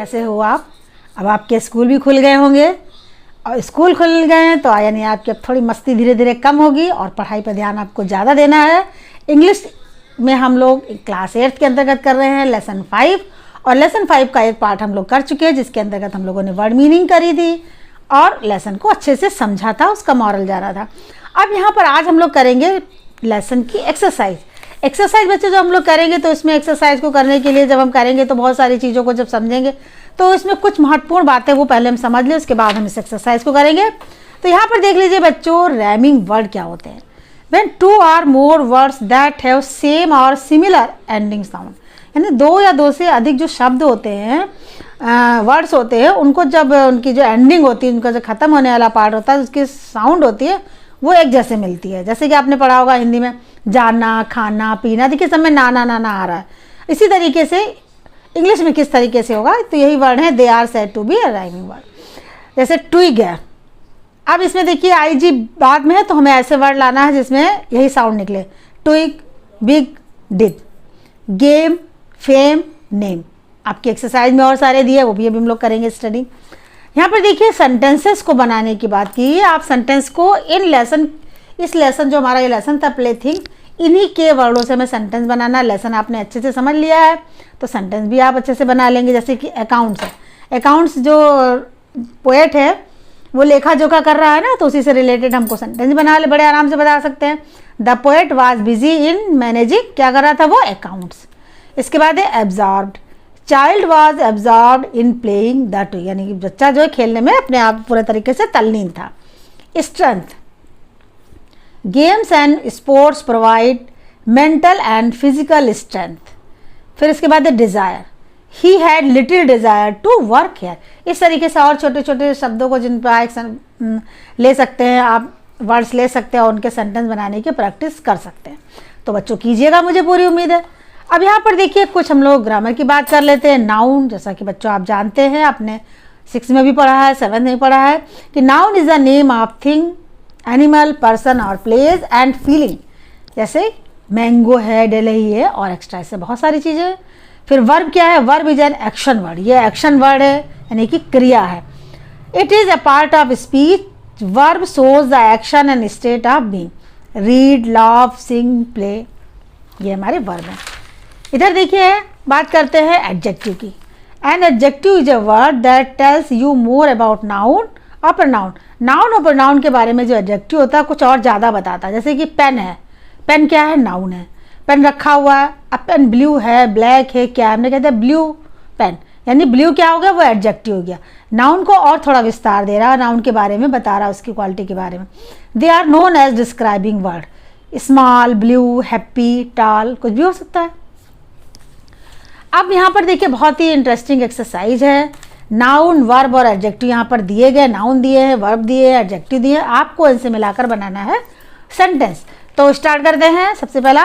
कैसे हो आप? अब आपके स्कूल भी खुल गए होंगे, और स्कूल खुल गए हैं तो यानी आपकी अब थोड़ी मस्ती धीरे धीरे कम होगी और पढ़ाई पर ध्यान आपको ज़्यादा देना है। इंग्लिश में हम लोग क्लास 8 के अंतर्गत कर रहे हैं लेसन 5, और लेसन 5 का एक पार्ट हम लोग कर चुके हैं जिसके अंतर्गत हम लोगों ने वर्ड मीनिंग करी थी और लेसन को अच्छे से समझा था, उसका मॉरल जाना था। अब यहाँ पर आज हम लोग करेंगे लेसन की एक्सरसाइज बच्चे जो हम लोग करेंगे, तो इसमें एक्सरसाइज को करने के लिए जब हम करेंगे तो बहुत सारी चीज़ों को जब समझेंगे तो इसमें कुछ महत्वपूर्ण बातें वो पहले हम समझ लें, उसके बाद हम इस एक्सरसाइज को करेंगे। तो यहाँ पर देख लीजिए बच्चों, रैमिंग वर्ड क्या होते हैं? When 2 or more words that have same or similar ending sound, यानी 2 या 2 से अधिक जो शब्द होते हैं, वर्ड्स होते हैं, उनको जब उनकी जो एंडिंग होती है, उनका जो ख़त्म होने वाला पार्ट होता है, उसकी साउंड होती है वो एक जैसे मिलती है। जैसे कि आपने पढ़ा होगा हिंदी में जाना, खाना, पीना, देखिए सब में ना ना ना ना आ रहा है। इसी तरीके से इंग्लिश में किस तरीके से होगा, तो यही वर्ड है, they are said to be a rhyming word. जैसे ट्विग है, अब इसमें देखिए आई जी बाद में है तो हमें ऐसे वर्ड लाना है जिसमें यही साउंड निकले, twig, big, did, game, fame, name. आपकी एक्सरसाइज में और सारे दिए, वो भी अभी हम लोग करेंगे स्टडी। यहाँ पर देखिए सेंटेंसेस को बनाने की बात की, आप सेंटेंस को इस लेसन जो हमारा ये लेसन था प्ले थिंग, इन्हीं के वर्डों से हमें सेंटेंस बनाना। लेसन आपने अच्छे से समझ लिया है तो सेंटेंस भी आप अच्छे से बना लेंगे। जैसे कि अकाउंट्स है, अकाउंट्स जो पोएट है वो लेखा जोखा कर रहा है ना, तो उसी से रिलेटेड हमको सेंटेंस बना ले, बड़े आराम से बता सकते हैं। The poet was busy in managing, क्या कर रहा था वो? अकाउंट्स। इसके बाद है absorbed, child was absorbed in playing the two, यानी कि बच्चा जो है खेलने में अपने आप पूरे तरीके से तल्लीन था। Strength, games and sports provide mental and physical strength. फिर इसके बाद है desire, he had little desire to work here. इस तरीके से और छोटे छोटे शब्दों को जिन पर एक ले सकते हैं आप, वर्ड्स ले सकते हैं और उनके सेंटेंस बनाने की प्रैक्टिस कर सकते हैं। तो बच्चों कीजिएगा, मुझे पूरी उम्मीद है। अब यहाँ पर देखिए कुछ हम लोग ग्रामर की बात कर लेते हैं। नाउन, जैसा कि बच्चों आप जानते हैं, आपने 6 में भी पढ़ा है, 7 में भी पढ़ा है कि noun is the name of thing, animal, person और प्लेस एंड फीलिंग। जैसे मैंगो है, डेलही है और एक्स्ट्रा, ऐसे बहुत सारी चीज़ें। फिर वर्ब क्या है? Verb is an action word, ये एक्शन वर्ड है यानी कि क्रिया है। It is a part of speech, verb shows the action and state of being, read, laugh, sing, play, ये हमारे वर्ब हैं। इधर देखिए बात करते हैं एडजेक्टिव की। An adjective is a word that tells you more about noun और प्रोनाउन। नाउन और प्रोनाउन के बारे में जो एडजेक्टिव होता है कुछ और ज़्यादा बताता है। जैसे कि पेन है, पेन क्या है? नाउन है। पेन रखा हुआ है, अब पेन ब्लू है, ब्लैक है, क्या हमने कहते हैं ब्लू पेन, यानी ब्लू क्या हो गया? वो एडजेक्टिव हो गया। नाउन को और थोड़ा विस्तार दे रहा है, नाउन के बारे में बता रहा है, उसकी क्वालिटी के बारे में। They are known as describing word, small, blue, happy, tall, कुछ भी हो सकता है। अब यहाँ पर देखिए बहुत ही इंटरेस्टिंग एक्सरसाइज है। नाउन, वर्ब और एडजेक्टिव यहाँ पर दिए गए, नाउन दिए हैं, वर्ब दिए हैं, एडजेक्टिव दिए हैं, आपको इनसे मिलाकर बनाना है सेंटेंस। तो स्टार्ट करते हैं। सबसे पहला,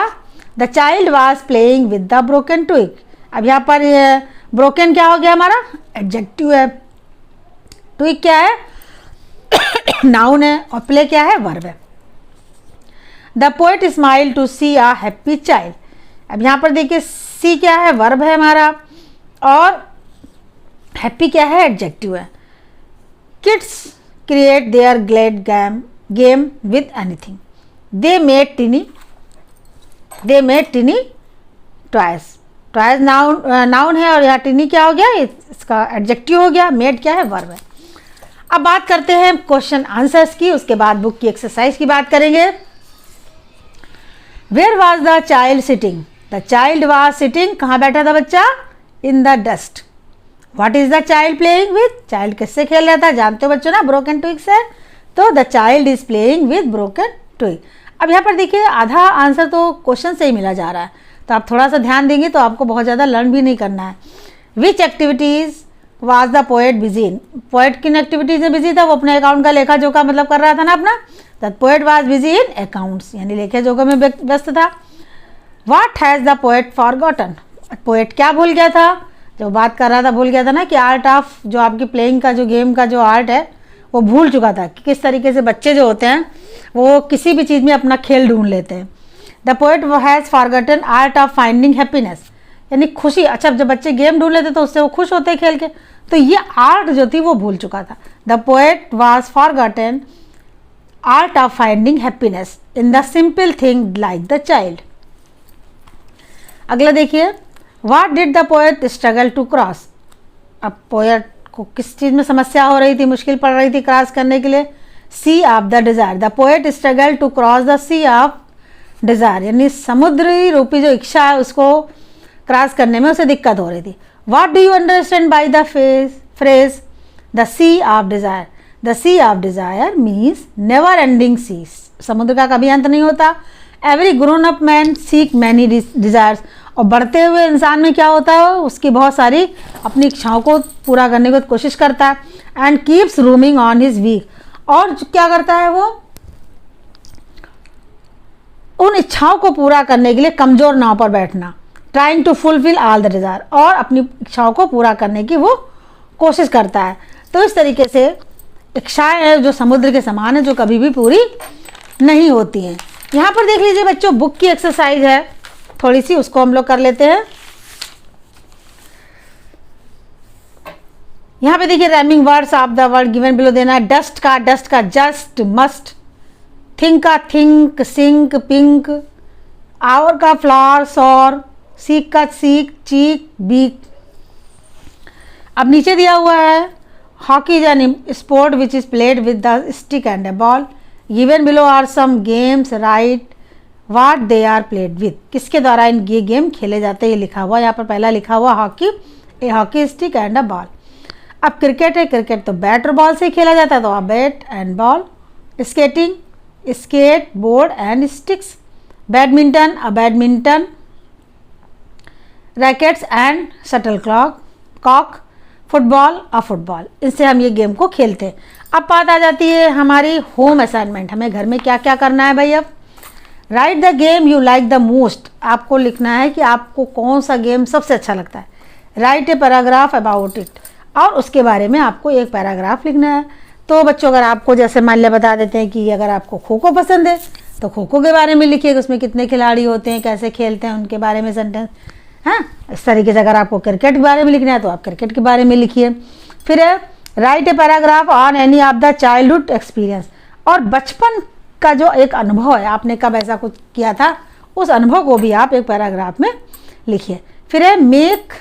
the child was playing with the broken twig. अब यहाँ पर ब्रोकन क्या हो गया हमारा? एडजेक्टिव है। ट्विग क्या है? नाउन है। और प्ले क्या है? वर्ब है। The poet smile to see a happy child. अब यहाँ पर देखिए सी क्या है? वर्ब है हमारा, और हैप्पी क्या है? एडजेक्टिव है। Kids create their glad game with anything. They made tiny toys. Toys noun है और यहाँ टिनी क्या हो गया? इसका एडजेक्टिव हो गया। मेड क्या है? वर्ब है। अब बात करते हैं क्वेश्चन आंसर्स की, उसके बाद बुक की एक्सरसाइज की बात करेंगे। Where was the child sitting? The child was sitting, कहाँ बैठा था बच्चा? In the dust. What is the child playing with? Child किससे खेल रहा था? जानते हो बच्चों ना, ब्रोकन ट्विग से। तो the child is playing with broken twig. अब यहाँ पर देखिए आधा आंसर तो क्वेश्चन से ही मिला जा रहा है, तो आप थोड़ा सा ध्यान देंगे तो आपको बहुत ज़्यादा लर्न भी नहीं करना है। Which activities was the poet busy in? Poet किन एक्टिविटीज़ में बिजी था? वो अपने अकाउंट का लेखा जोखा मतलब कर रहा था ना अपना। The poet was busy in accounts, यानी लेखा जोखा में व्यस्त था। What has the poet forgotten? Poet क्या भूल गया था? जो बात कर रहा था भूल गया था ना कि आर्ट ऑफ, जो आपकी प्लेइंग का जो गेम का जो आर्ट है वो भूल चुका था कि किस तरीके से बच्चे जो होते हैं वो किसी भी चीज़ में अपना खेल ढूंढ लेते हैं। The poet has forgotten art of finding happiness, यानी खुशी। अच्छा, जब बच्चे गेम ढूंढ लेते तो उससे वो खुश होते खेल के, तो ये आर्ट जो थी वो भूल चुका था। The poet was forgotten art of finding happiness in the simple thing like the child. अगला देखिए, what did the poet struggle to cross. अब पोएट को किस चीज़ में समस्या हो रही थी, मुश्किल पड़ रही थी क्रॉस करने के लिए? Sea of the desire. The poet struggle to cross the sea of desire, यानी समुद्री रूपी जो इच्छा है उसको क्रॉस करने में उसे दिक्कत हो रही थी। What do you understand by the phrase the sea of desire? The sea of desire means never ending sea, समुद्र का कभी अंत नहीं होता। Every grown up man seek many desires, और बढ़ते हुए इंसान में क्या होता है, उसकी बहुत सारी अपनी इच्छाओं को पूरा करने की कोशिश करता है। And keeps roaming on his weak, और क्या करता है वो उन इच्छाओं को पूरा करने के लिए कमज़ोर नाव पर बैठना। Trying to fulfil all the desire, और अपनी इच्छाओं को पूरा करने की वो कोशिश करता है। तो इस तरीके से इच्छाएं हैं जो समुद्र के समान है, जो कभी भी पूरी नहीं होती हैं। यहाँ पर देख लीजिए बच्चों, बुक की एक्सरसाइज है थोड़ी सी, उसको हम लोग कर लेते हैं। यहाँ पे देखिए, rhyming words of the word given below देना है। डस्ट का जस्ट, मस्ट, थिंक का थिंक, सिंक, पिंक, आवर का फ्लावर, सौर, सीक का सीक, चीक, बीक। अब नीचे दिया हुआ है, hockey is an sport which is played with the stick and a ball. Given below are some games, write what they are played with, किसके द्वारा ये गेम खेले जाते हैं, ये लिखा हुआ। यहाँ पर पहला लिखा हुआ hockey, a hockey stick and a ball. अब क्रिकेट है, क्रिकेट तो बैट और बॉल से ही खेला जाता है, तो bat and ball. Skating, skateboard and sticks. Badminton, a badminton, rackets and shuttlecock. Football, a football. इनसे हम ये गेम को खेलते हैं। अब बात आ जाती है हमारी होम असाइनमेंट, हमें घर में क्या क्या करना है भाई। अब right the game you like the most, आपको लिखना है कि आपको कौन सा गेम सबसे अच्छा लगता है। Right a paragraph about it, और उसके बारे में आपको एक पैराग्राफ लिखना है। तो बच्चों, अगर आपको जैसे मान लिया बता देते हैं कि अगर आपको खो खो पसंद है तो खो खो के बारे में लिखिएगा, उसमें कितने खिलाड़ी होते हैं, कैसे खेलते हैं, उनके बारे में सेंटेंस। हाँ, इस तरीके से अगर आपको क्रिकेट के बारे में लिखना है तो आप क्रिकेट के बारे में लिखिए। फिर right a paragraph on any of the childhood experience, और बचपन का जो एक अनुभव है, आपने कब ऐसा कुछ किया था, उस अनुभव को भी आप एक पैराग्राफ में लिखिए। फिर है make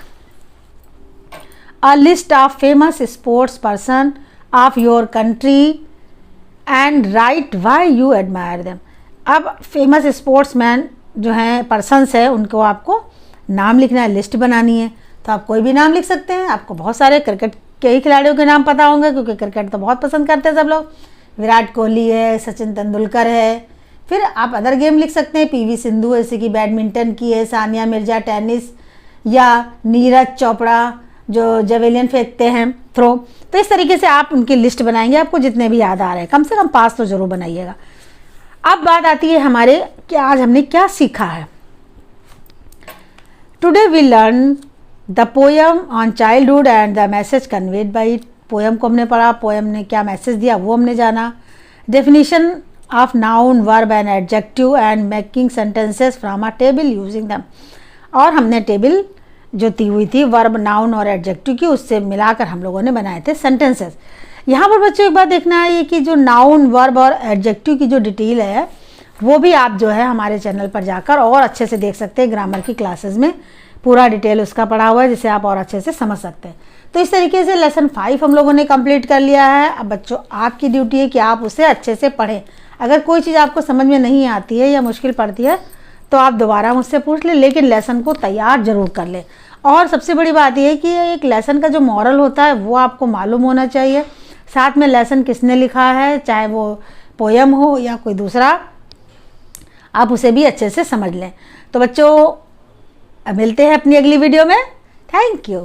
a list of famous sports person of your country and right why you admire them. अब फेमस स्पोर्ट्समैन जो हैं, पर्सन्स हैं, उनको आपको नाम लिखना है, लिस्ट बनानी है। तो आप कोई भी नाम लिख सकते हैं, आपको बहुत सारे क्रिकेट के ही खिलाड़ियों के नाम पता होंगे, क्योंकि क्रिकेट तो बहुत पसंद करते हैं सब लोग। विराट कोहली है, सचिन तेंदुलकर है। फिर आप अदर गेम लिख सकते हैं, पीवी सिंधु जैसे कि बैडमिंटन की है, सानिया मिर्जा टेनिस, या नीरज चोपड़ा जो जेवेलियन फेंकते हैं, थ्रो। तो इस तरीके से आप उनकी लिस्ट बनाएंगे, आपको जितने भी याद आ रहे हैं, कम से कम 5 तो जरूर बनाइएगा। अब बात आती है हमारे कि आज हमने क्या सीखा है। Today we learn the poem on childhood and the message conveyed by it. Poem को हमने पढ़ा, पोएम ने क्या मैसेज दिया वो हमने जाना। Definition of noun, verb and adjective and making sentences from a table using them, और हमने टेबल जो दी हुई थी वर्ब, नाउन और एडजेक्टिव की, उससे मिलाकर हम लोगों ने बनाए थे सेंटेंसेस। यहाँ पर बच्चों एक बात देखना है, ये कि जो नाउन, वर्ब और एडजेक्टिव की जो डिटेल है वो भी आप जो है हमारे चैनल पर जाकर और अच्छे से देख सकते हैं। ग्रामर की क्लासेस में पूरा डिटेल उसका पढ़ा हुआ है, जिसे आप और अच्छे से समझ सकते हैं। तो इस तरीके से लेसन 5 हम लोगों ने कंप्लीट कर लिया है। अब बच्चों, आपकी ड्यूटी है कि आप उसे अच्छे से पढ़ें। अगर कोई चीज़ आपको समझ में नहीं आती है या मुश्किल पड़ती है तो आप दोबारा मुझसे पूछ लें, लेकिन लेसन को तैयार जरूर कर लें। और सबसे बड़ी बात यह है कि एक लेसन का जो मॉरल होता है वो आपको मालूम होना चाहिए। साथ में लेसन किसने लिखा है, चाहे वो पोएम हो या कोई दूसरा, आप उसे भी अच्छे से समझ लें। तो बच्चों, मिलते हैं अपनी अगली वीडियो में। Thank you.